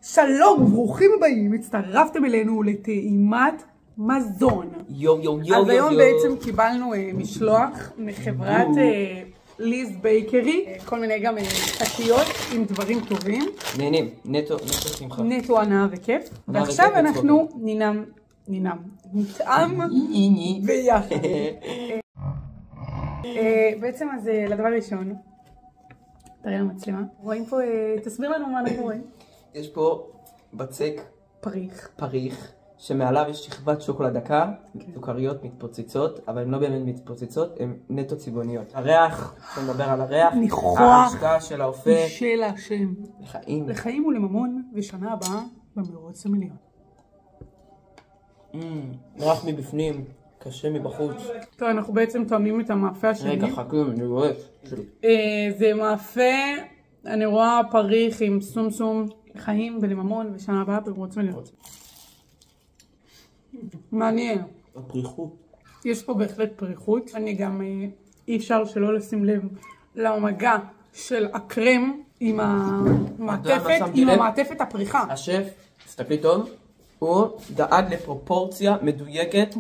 שלום וברוכים הבאים, הצטרפתם אלינו לטעימת מזון. אז היום בעצם קיבלנו משלוח מחברת ליז בייקרי, כל מיני גם חתיות עם דברים טובים. נהנים, נטו שמחה. נטו הנאה וכיף. ועכשיו אנחנו נטעם ביחד. בעצם אז לדבר ראשון, תראה למצלמה. רואים פה, תסביר לנו מה אנחנו רואים. יש פה בצק פריך, שמעליו יש שכבת שוקולד דקה, סוכריות מתפוצצות, אבל הן לא באמת מתפוצצות, הן נטו צבעוניות. הריח, נדבר על הריח, ההשקעה של האופה, של השם. לחיים ולממון, ושנה הבאה במרוץ המיליון. רך מבפנים, קשה מבחוץ. טוב, אנחנו בעצם טועמים את המאפה השני. רגע, חכים, אני רואה. זה מאפה, אני רואה פריך עם סומסום, חיים ולממון, ושנה הבאה במרוץ המיליון. מעניין. הפריחות. יש פה בהחלט פריחות. אני גם אי אפשר שלא לשים לב למגע של הקרם עם המעטפת הפריחה. השף, תסתכלי טוב, הוא דאג לפרופורציה מדויקת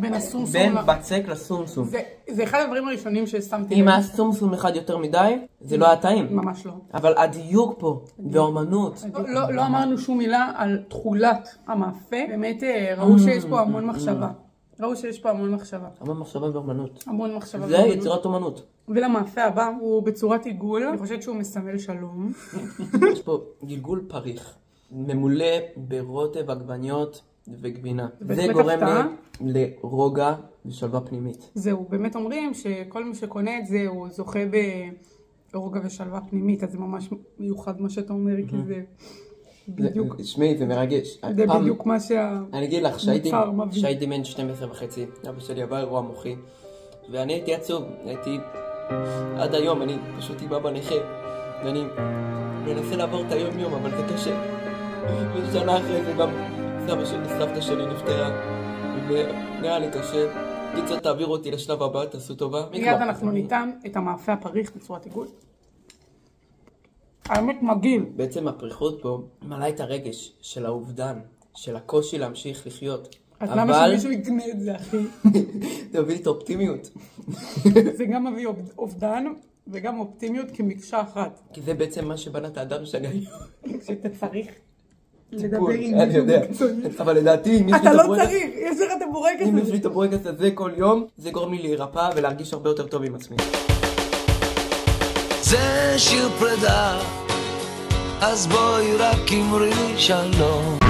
בין בצק לסומסום. זה אחד הדברים הראשונים ששמתי לב. אם היה סומסום אחד יותר מדי, זה לא היה טעים. ממש לא. אבל הדיוק פה, באומנות. לא אמרנו שום מילה על תכולת המאפה. באמת ראו שיש פה המון מחשבה. המון מחשבה באומנות. המון מחשבה באומנות. זה יצירת אומנות. ולמאפה הבא הוא בצורת עיגול. אני חושבת שהוא מסמל שלום. יש פה גלגול פריך. ממולא ברוטב עגבניות וגבינה. זה גורם לרוגע ושלווה פנימית. זהו, באמת אומרים שכל מי שקונה את זה הוא זוכה ברוגע ושלווה פנימית, אז זה ממש מיוחד מה שאתה אומר, כי זה בדיוק... שמי, זה מרגש. זה בדיוק מה שהמוצר מביא. אני אגיד לך, שהייתי בן 12 וחצי, אבא שלי עבר אירוע מוחי, ואני הייתי עצוב, עד היום אני פשוט עם אבא נכה, ואני מנסה לעבור את היום יום, אבל זה קשה. ושנה אחרי זה גם סבתא שלי נפטרה, ונראה לי קשה. קיצור, תעביר אותי לשלב הבא, תעשו טובה. מיד אנחנו ניתן את המאפה הפריך בצורת עיגול. האמת מגעיל. בעצם הפריחות פה מלאה את הרגש של האובדן, של הקושי להמשיך לחיות. אז למה שמישהו יקנה את זה, אחי? זה מביא את האופטימיות. זה גם מביא אובדן וגם אופטימיות כמקשה אחת. כי זה בעצם מה שבנה את האדם שאני היום. שאתה צריך לדבר עם מישהו מקצועי. אבל לדעתי, אם יש לי אתה לא צריך, יש לך את הבורקס הזה. אם יש לי את הבורקס הזה כל יום, זה גורם לי להירפא ולהרגיש הרבה יותר טוב עם עצמי. זה שיר פרידה, אז בואי רק אמרי שלום.